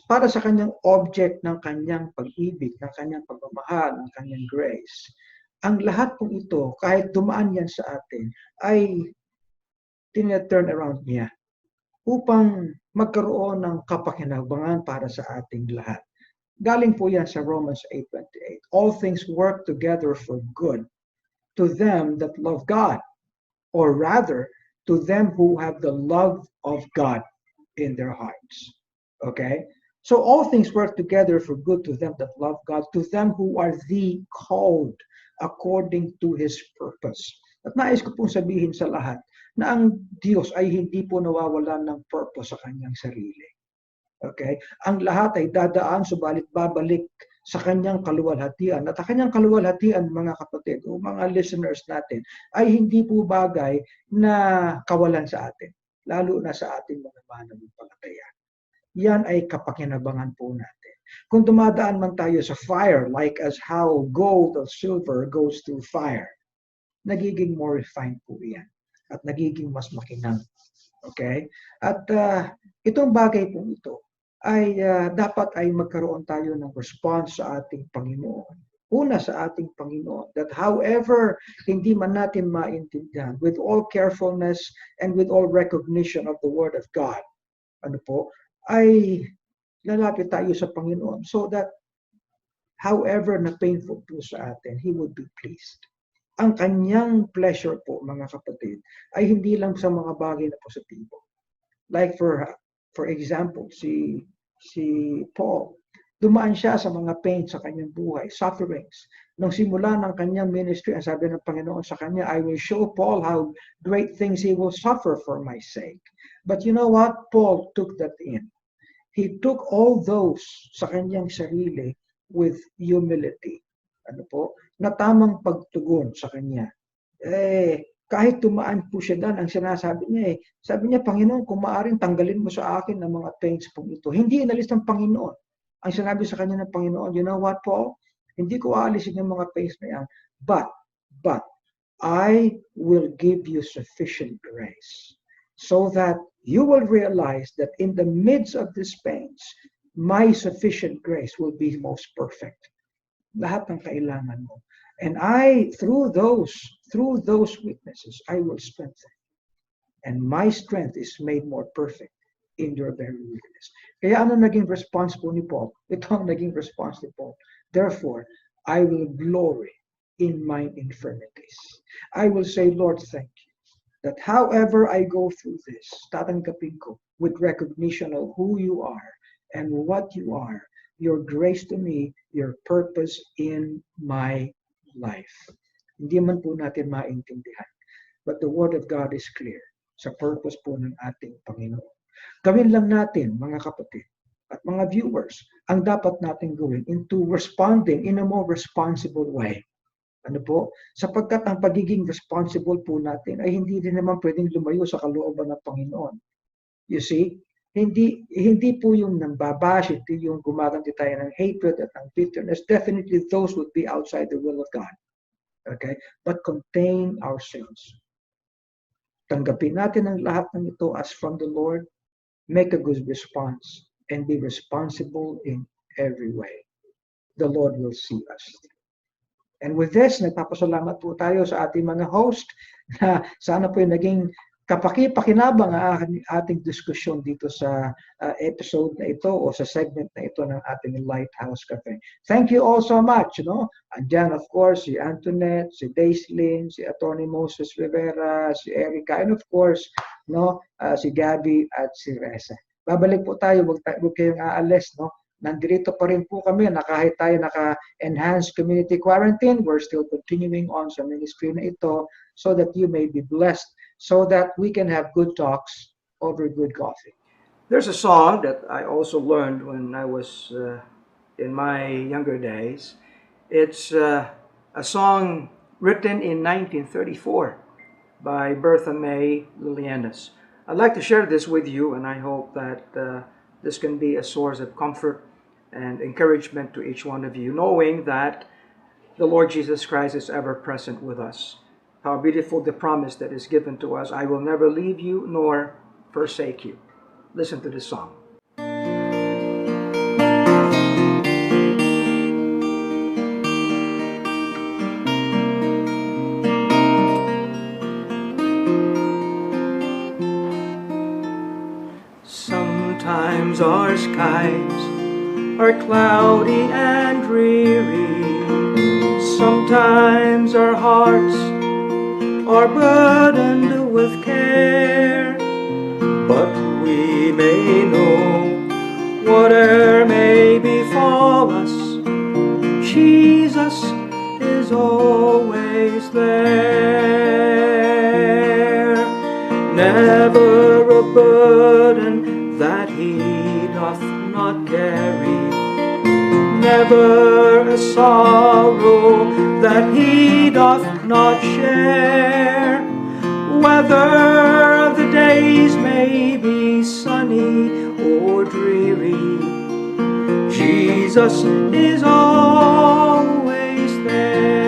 Para sa kanyang object ng kanyang pag-ibig, ng kanyang pagmamahal, ng kanyang grace. Ang lahat pong ito, kahit dumaan yan sa atin, ay tina-turn around niya upang magkaroon ng kapakinabangan para sa ating lahat. Galing po yan sa Romans 8:28. All things work together for good to them that love God, or rather, to them who have the love of God in their hearts. Okay? So all things work together for good to them that love God, to them who are the called according to His purpose. At nais ko pong sabihin sa lahat na ang Diyos ay hindi po nawawalan ng purpose sa kanyang sarili. Okay? Ang lahat ay dadaan, subalit babalik sa kanyang kaluwalhatian. At ang kanyang kaluwalhatian, mga kapatid, o mga listeners natin, ay hindi po bagay na kawalan sa atin, lalo na sa ating mga mananampalataya. Yan ay kapakinabangan po natin. Kung dumadaan man tayo sa fire, like as how gold or silver goes through fire, nagiging more refined po yan. At nagiging mas makinang. Okay? At itong bagay po ito ay dapat ay magkaroon tayo ng response sa ating Panginoon. Una sa ating Panginoon, that however hindi man natin maintindihan, with all carefulness and with all recognition of the Word of God, ano po, ay lalapit tayo sa Panginoon so that however na painful po sa atin, He would be pleased. Ang kanyang pleasure po, mga kapatid, ay hindi lang sa mga bagay na positibo. Like for example, si Paul, dumaan siya sa mga pain sa kanyang buhay, sufferings. Nung simula ng kanyang ministry, ang sabi ng Panginoon sa kanya, I will show Paul how great things he will suffer for my sake. But you know what? Paul took that in. He took all those sa kanyang sarili with humility. Ano po? Na tamang pagtugon sa kanya. Kahit tumaan po siya doon, ang sinasabi niya sabi niya, Panginoon, kung maaaring tanggalin mo sa akin ng mga pains po ito. Hindi inalis ng Panginoon. Ang sinabi sa kanya ng Panginoon, you know what, Paul? Hindi ko aalisin yung mga pains na yan. But, I will give you sufficient grace so that you will realize that in the midst of these pains, my sufficient grace will be most perfect. Lahat ng kailangan mo. And through those weaknesses, I will strengthen. And my strength is made more perfect in your very weakness. Kaya ano naging response po ni Paul? Ito ang naging response ni Paul. Therefore, I will glory in my infirmities. I will say, Lord, thank you. That however I go through this, tatanggapin ko with recognition of who you are and what you are, your grace to me, your purpose in my life. Hindi man po natin maintindihan. But the Word of God is clear sa purpose po ng ating Panginoon. Gawin lang natin, mga kapatid at mga viewers, ang dapat natin gawin into responding in a more responsible way. Ano po? Sapagkat ang pagiging responsible po natin ay hindi din naman pwedeng lumayo sa kalooban ng Panginoon. You see? Hindi po yung nambabash, hindi yung gumaganti tayo ng hatred at ng bitterness. Definitely those would be outside the will of God. Okay? But contain ourselves. Tanggapin natin ang lahat ng ito as from the Lord. Make a good response and be responsible in every way. The Lord will see us. And with this, nagpapasalamat po tayo sa ating mga host na sana po yung naging kapaki-pakinabang ang ating diskusyon dito sa episode na ito o sa segment na ito ng ating Lighthouse Cafe. Thank you all so much. No? Andyan, of course, si Antoinette, si Daislyn, si Attorney Moses Rivera, si Erica, and of course, no, si Gabby at si Reza. Babalik po tayo, huwag kayong aalis. No? Nandito pa rin po kami na kahit tayo naka-enhanced community quarantine, we're still continuing on sa ministry na ito so that you may be blessed, so that we can have good talks over good coffee. There's a song that I also learned when I was in my younger days. It's a song written in 1934 by Bertha May Lilianas. I'd like to share this with you, and I hope that this can be a source of comfort and encouragement to each one of you, knowing that the Lord Jesus Christ is ever present with us. How beautiful the promise that is given to us. I will never leave you nor forsake you. Listen to this song. Sometimes our skies are cloudy and dreary. Sometimes our hearts are burdened with care. But we may know whatever may befall us, Jesus is always there. Never a burden that he doth not carry, never a sorrow that he doth not share. Whether the days may be sunny or dreary, Jesus is always there.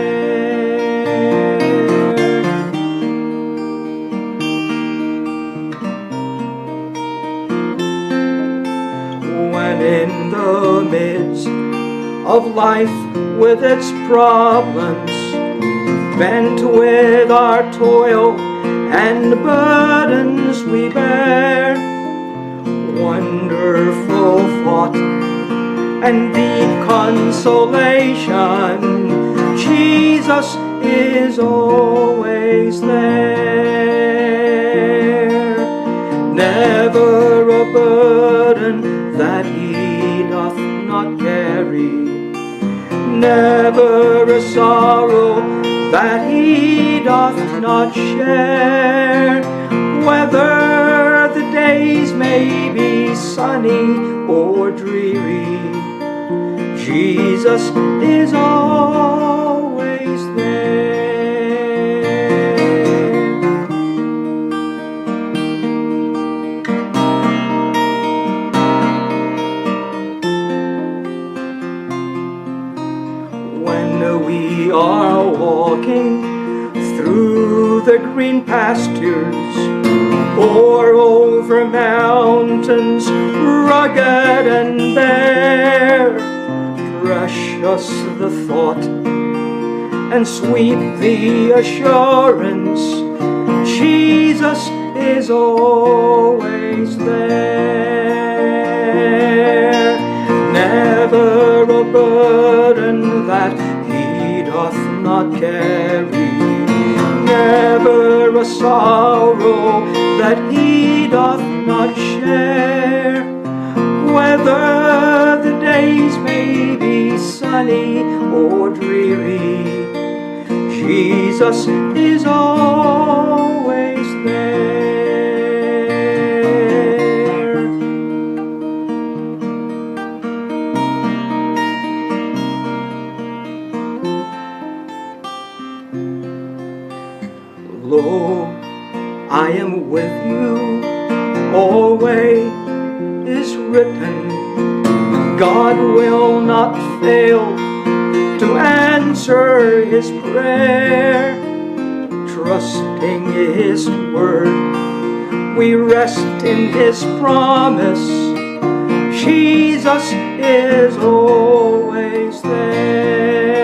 When in the midst of life with its problems, bent with our toil and burdens we bear, wonderful thought and deep consolation, Jesus is always there. Never a burden that he doth not carry, never a sorrow that he doth not share. Whether the days may be sunny or dreary, Jesus is always there. When we are walking through the green pastures, or over mountains rugged and bare, precious the thought and sweet the assurance, Jesus is always there. Never a burden that he doth not carry, never a sorrow that he doth not share. Whether the days may be sunny or dreary, Jesus is always there. Lo, I am with you always is written. God will not fail to answer his prayer. Trusting his word, we rest in his promise. Jesus is always there.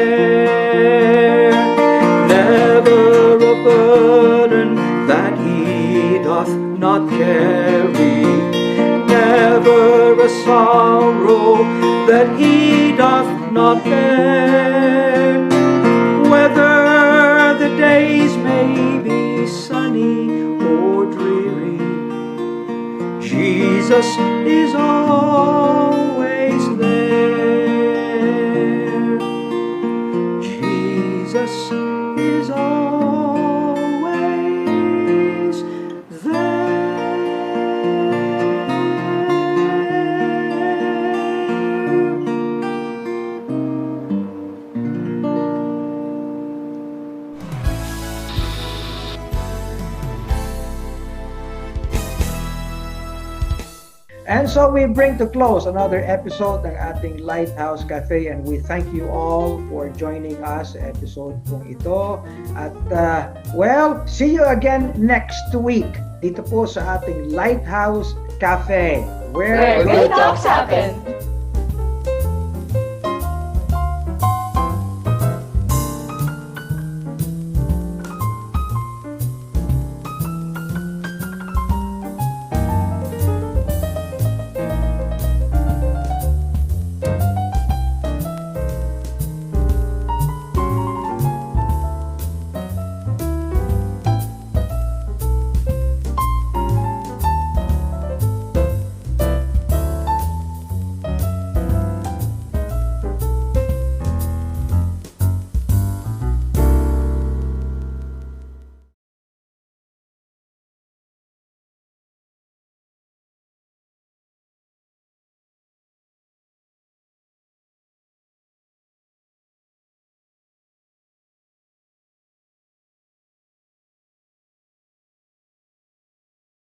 Never a burden that he doth not carry, never a sorrow that he doth not bear. Whether the days may be sunny or dreary, Jesus is always there. Jesus is always there. And so we bring to close another episode ng ating Lighthouse Cafe, and we thank you all for joining us sa episode pong ito. At well, see you again next week dito po sa ating Lighthouse Cafe, where Great talks happen.